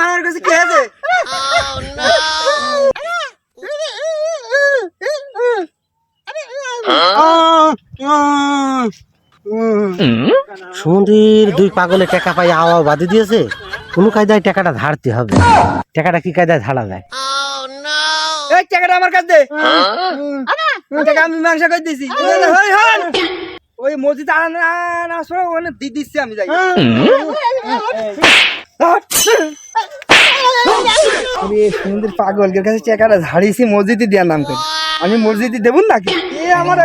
মারার কাছে কি আছে? সমুদ্রের দুই পাগলে টাকা পাই আওয়া বাদে দিয়েছে, কোনো কায়দায় টাকাটা ধারতে হবে। টাকাটা কি কায়দায় ধারা যায়? এই টাকাটা আমার কাছে দে। টাকা আমি মাংস করে দিছি। ওই মসজিদ আনা ওখানে দিচ্ছি আমি যাই। সমুদ্রের পাগলের কাছে টাকাটা ধারিয়েছি মসজিদে দেওয়ার নাম করে। আমি মসজিদে দেবো নাকি? এ আমার